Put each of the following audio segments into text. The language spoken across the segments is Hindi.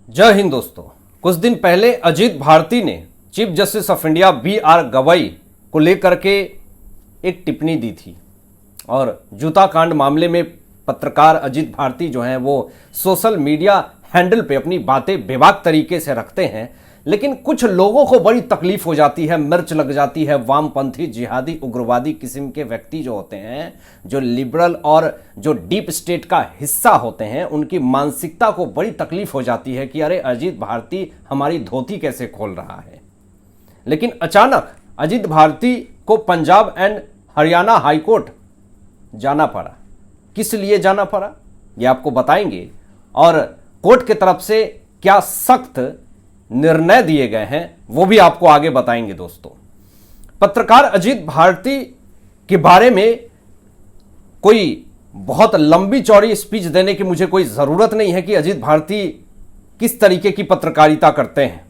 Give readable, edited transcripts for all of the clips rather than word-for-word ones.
जय हिंद दोस्तों। कुछ दिन पहले अजीत भारती ने chief justice of India B R. Gavai को लेकर के एक टिप्पणी दी थी और जूता कांड मामले में पत्रकार अजीत भारती जो हैं वो सोशल मीडिया हैंडल पे अपनी बातें बेबाक तरीके से रखते हैं, लेकिन कुछ लोगों को बड़ी तकलीफ हो जाती है, मिर्च लग जाती है। वामपंथी, जिहादी, उग्रवादी किस्म के व्यक्ति जो होते हैं, जो लिबरल और जो डीप स्टेट का हिस्सा होते हैं, उनकी मानसिकता को बड़ी तकलीफ हो जाती है कि अरे अजीत भारती हमारी धोती कैसे खोल रहा है। लेकिन अचानक अजीत भारती को पंजाब एंड हरियाणा हाईकोर्ट जाना पड़ा। किस लिए जाना पड़ा ये आपको बताएंगे, और कोर्ट की तरफ से क्या सख्त निर्णय दिए गए हैं वो भी आपको आगे बताएंगे। दोस्तों, पत्रकार अजीत भारती के बारे में कोई बहुत लंबी चौड़ी स्पीच देने की मुझे कोई जरूरत नहीं है कि अजीत भारती किस तरीके की पत्रकारिता करते हैं।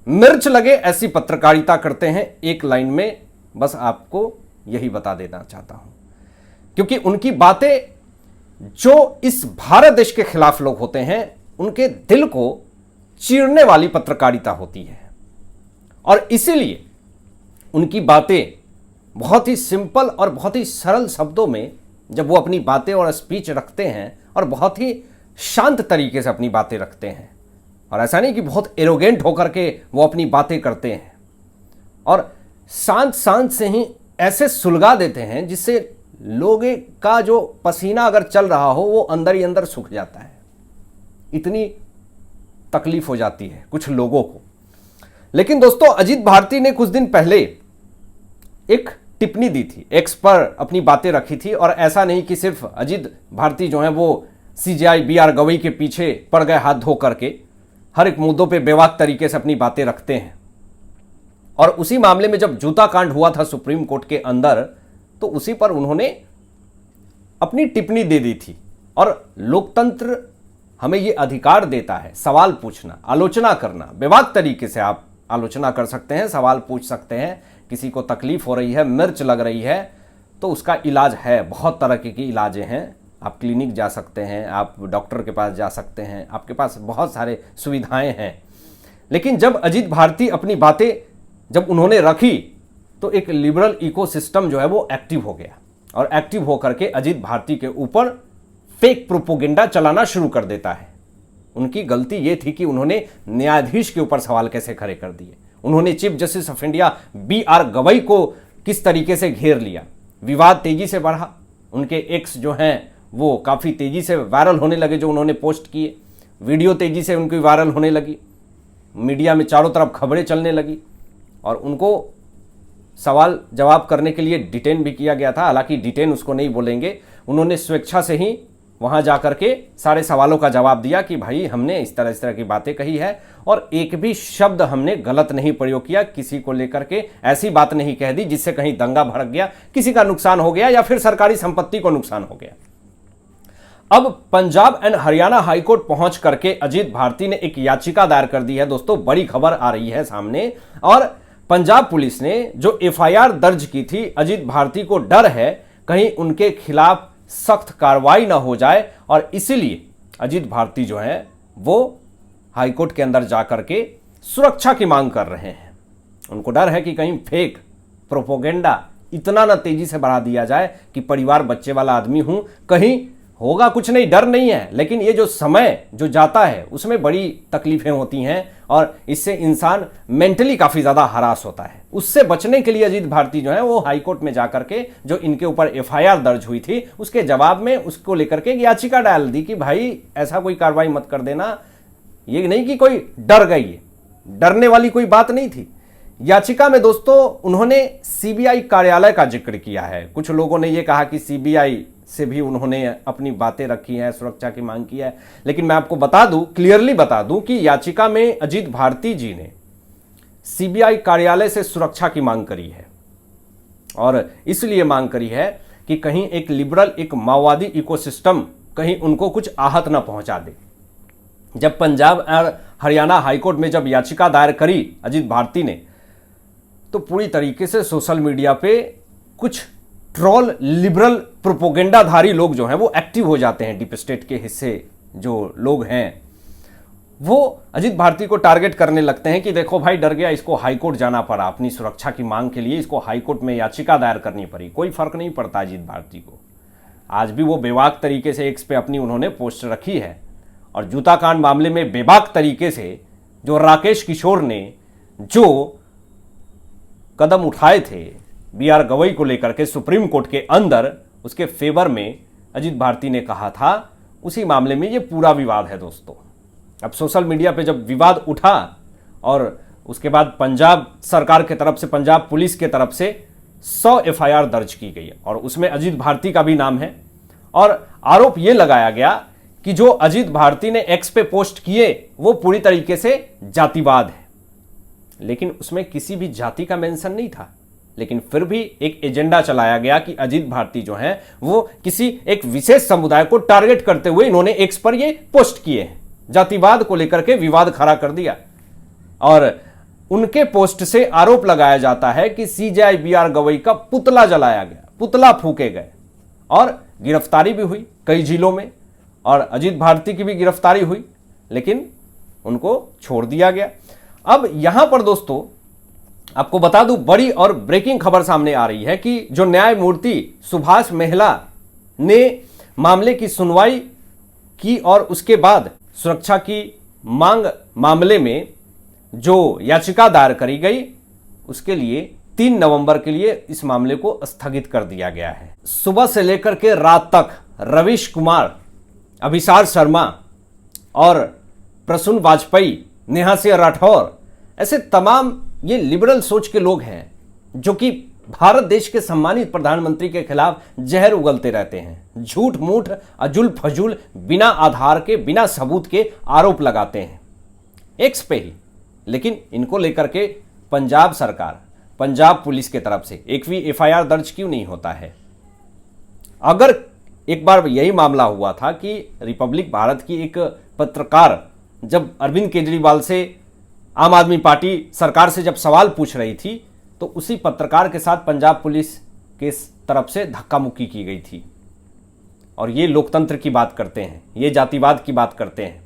मिर्च लगे ऐसी पत्रकारिता करते हैं। एक लाइन में बस आपको यही बता देना चाहता हूं, क्योंकि उनकी बातें जो इस भारत देश के खिलाफ लोग होते हैं उनके दिल को चीरने वाली पत्रकारिता होती है, और इसीलिए उनकी बातें बहुत ही सिंपल और बहुत ही सरल शब्दों में जब वो अपनी बातें और स्पीच रखते हैं, और बहुत ही शांत तरीके से अपनी बातें रखते हैं, और ऐसा नहीं कि बहुत एरोगेंट होकर के वो अपनी बातें करते हैं, और शांत शांत से ही ऐसे सुलगा देते हैं जिससे लोगों का जो पसीना अगर चल रहा हो वो अंदर ही अंदर सूख जाता है। इतनी तकलीफ हो जाती है कुछ लोगों को। लेकिन दोस्तों, अजीत भारती ने कुछ दिन पहले एक टिप्पणी दी थी, एक्स पर अपनी बातें रखी थी, और ऐसा नहीं कि सिर्फ अजीत भारती जो है वो सीजेआई बी.आर. गवई के पीछे पड़ गए हाथ धो करके, हर एक मुद्दों पे बेबाक तरीके से अपनी बातें रखते हैं। और उसी मामले में जब जूता कांड हुआ था सुप्रीम कोर्ट के अंदर, तो उसी पर उन्होंने अपनी टिप्पणी दे दी थी। और लोकतंत्र हमें यह अधिकार देता है सवाल पूछना, आलोचना करना। बेबाक तरीके से आप आलोचना कर सकते हैं, सवाल पूछ सकते हैं। किसी को तकलीफ हो रही है, मिर्च लग रही है, तो उसका इलाज है। बहुत तरह के इलाजें हैं। आप क्लिनिक जा सकते हैं, आप डॉक्टर के पास जा सकते हैं, आपके पास बहुत सारे सुविधाएं हैं। लेकिन जब अजीत भारती अपनी बातें जब उन्होंने रखी, तो एक लिबरल इकोसिस्टम जो है वो एक्टिव हो गया, और एक्टिव होकर के अजीत भारती के ऊपर फेक प्रोपोगेंडा चलाना शुरू कर देता है। उनकी गलती यह थी कि उन्होंने न्यायाधीश के ऊपर सवाल कैसे खड़े कर दिए। उन्होंने chief justice of India B R. Gavai को किस तरीके से घेर लिया। विवाद तेजी से बढ़ा। उनके एक्स जो हैं वो काफ़ी तेजी से वायरल होने लगे। जो उन्होंने पोस्ट किए वीडियो तेजी से उनकी वायरल होने लगी, मीडिया में चारों तरफ खबरें चलने लगी, और उनको सवाल जवाब करने के लिए डिटेन भी किया गया था। हालांकि डिटेन उसको नहीं बोलेंगे, उन्होंने स्वेच्छा से ही वहां जाकर के सारे सवालों का जवाब दिया कि भाई हमने इस तरह की बातें कही है, और एक भी शब्द हमने गलत नहीं प्रयोग किया, किसी को लेकर के ऐसी बात नहीं कह दी जिससे कहीं दंगा भड़क गया, किसी का नुकसान हो गया, या फिर सरकारी संपत्ति को नुकसान हो गया। अब पंजाब एंड हरियाणा हाईकोर्ट पहुंच करके अजीत भारती ने एक याचिका दायर कर दी है। दोस्तों, बड़ी खबर आ रही है सामने, और पंजाब पुलिस ने जो एफआईआर दर्ज की थी, अजीत भारती को डर है कहीं उनके खिलाफ सख्त कार्रवाई ना हो जाए, और इसीलिए अजीत भारती जो है वो हाईकोर्ट के अंदर जाकर के सुरक्षा की मांग कर रहे हैं। उनको डर है कि कहीं फेक प्रोपोगेंडा इतना ना तेजी से बढ़ा दिया जाए कि परिवार बच्चे वाला आदमी हूं, कहीं होगा कुछ नहीं, डर नहीं है। लेकिन ये जो समय जो जाता है उसमें बड़ी तकलीफें होती हैं, और इससे इंसान मेंटली काफ़ी ज़्यादा हरास होता है। उससे बचने के लिए अजीत भारती जो है वो हाईकोर्ट में जाकर के जो इनके ऊपर एफआईआर दर्ज हुई थी उसके जवाब में उसको लेकर के याचिका डाल दी कि भाई ऐसा कोई कार्रवाई मत कर देना। ये नहीं कि कोई डर गई है, डरने वाली कोई बात नहीं थी। याचिका में दोस्तों उन्होंने सीबीआई कार्यालय का जिक्र किया है। कुछ लोगों ने यह कहा कि सीबीआई से भी उन्होंने अपनी बातें रखी हैं, सुरक्षा की मांग की है। लेकिन मैं आपको बता दूं, क्लियरली बता दूं कि याचिका में अजीत भारती जी ने सीबीआई कार्यालय से सुरक्षा की मांग करी है, और इसलिए मांग करी है कि कहीं एक लिबरल, एक माओवादी इकोसिस्टम कहीं उनको कुछ आहत ना पहुंचा दे। जब पंजाब और हरियाणा हाईकोर्ट में जब याचिका दायर करी अजीत भारती ने, तो पूरी तरीके से सोशल मीडिया पे कुछ ट्रोल लिबरल प्रोपोगेंडाधारी लोग जो हैं वो एक्टिव हो जाते हैं। डीप स्टेट के हिस्से जो लोग हैं वो अजीत भारती को टारगेट करने लगते हैं कि देखो भाई डर गया, इसको हाईकोर्ट जाना पड़ा, अपनी सुरक्षा की मांग के लिए इसको हाईकोर्ट में याचिका दायर करनी पड़ी। कोई फर्क नहीं पड़ता अजीत भारती को, आज भी वो बेबाक तरीके से एक्स पे अपनी उन्होंने पोस्ट रखी है। और जूता कांड मामले में बेबाक तरीके से जो राकेश किशोर ने जो कदम उठाए थे BR गवई को लेकर के सुप्रीम कोर्ट के अंदर, उसके फेवर में अजीत भारती ने कहा था, उसी मामले में ये पूरा विवाद है दोस्तों। अब सोशल मीडिया पे जब विवाद उठा और उसके बाद पंजाब सरकार की तरफ से, पंजाब पुलिस की तरफ से 100 FIR दर्ज की गई और उसमें अजीत भारती का भी नाम है। और आरोप यह लगाया गया कि जो अजीत भारती ने एक्स पे पोस्ट किए वो पूरी तरीके से जातिवाद है, लेकिन उसमें किसी भी जाति का मेंशन नहीं था। लेकिन फिर भी एक एजेंडा चलाया गया कि अजीत भारती जो हैं वो किसी एक विशेष समुदाय को टारगेट करते हुए इन्होंने एक्स पर ये पोस्ट किए हैं। जातिवाद को लेकर के विवाद खड़ा कर दिया और उनके पोस्ट से आरोप लगाया जाता है कि CJI BR गवई का पुतला जलाया गया, पुतला फूके गए और गिरफ्तारी भी हुई कई जिलों में और अजीत भारती की भी गिरफ्तारी हुई, लेकिन उनको छोड़ दिया गया। अब यहां पर दोस्तों आपको बता दूं, बड़ी और ब्रेकिंग खबर सामने आ रही है कि जो न्यायमूर्ति सुभाष मेहला ने मामले की सुनवाई की और उसके बाद सुरक्षा की मांग मामले में जो याचिका दायर करी गई, उसके लिए 3 नवंबर के लिए इस मामले को स्थगित कर दिया गया है। सुबह से लेकर के रात तक रवीश कुमार, अभिसार शर्मा और प्रसून वाजपेयी, नेहा सिंह राठौर, ऐसे तमाम ये लिबरल सोच के लोग हैं जो कि भारत देश के सम्मानित प्रधानमंत्री के खिलाफ जहर उगलते रहते हैं, झूठ मूठ अजुल फजूल बिना आधार के, बिना सबूत के आरोप लगाते हैं एक्स पे ही। लेकिन इनको लेकर के पंजाब सरकार, पंजाब पुलिस के तरफ से एक भी FIR दर्ज क्यों नहीं होता है? अगर एक बार यही मामला हुआ था कि रिपब्लिक भारत की एक पत्रकार जब अरविंद केजरीवाल से, आम आदमी पार्टी सरकार से जब सवाल पूछ रही थी, तो उसी पत्रकार के साथ पंजाब पुलिस के तरफ से धक्का मुक्की की गई थी। और ये लोकतंत्र की बात करते हैं, ये जातिवाद की बात करते हैं।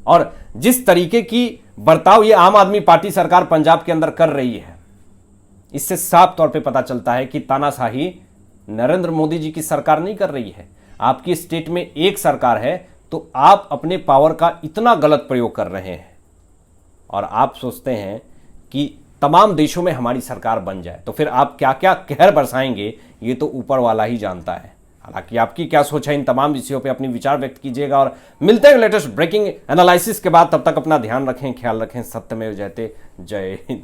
और जिस तरीके की बर्ताव ये आम आदमी पार्टी सरकार पंजाब के अंदर कर रही है, इससे साफ तौर पे पता चलता है कि तानाशाही नरेंद्र मोदी जी की सरकार नहीं कर रही है। आपकी स्टेट में एक सरकार है तो आप अपने पावर का इतना गलत प्रयोग कर रहे हैं और आप सोचते हैं कि तमाम देशों में हमारी सरकार बन जाए, तो फिर आप क्या क्या कहर बरसाएंगे ये तो ऊपर वाला ही जानता है। हालांकि आपकी क्या सोच है इन तमाम विषयों पे अपनी विचार व्यक्त कीजिएगा और मिलते हैं लेटेस्ट ब्रेकिंग एनालिसिस के बाद। तब तक अपना ध्यान रखें, ख्याल रखें। सत्यमेव जयते। जय हिंद।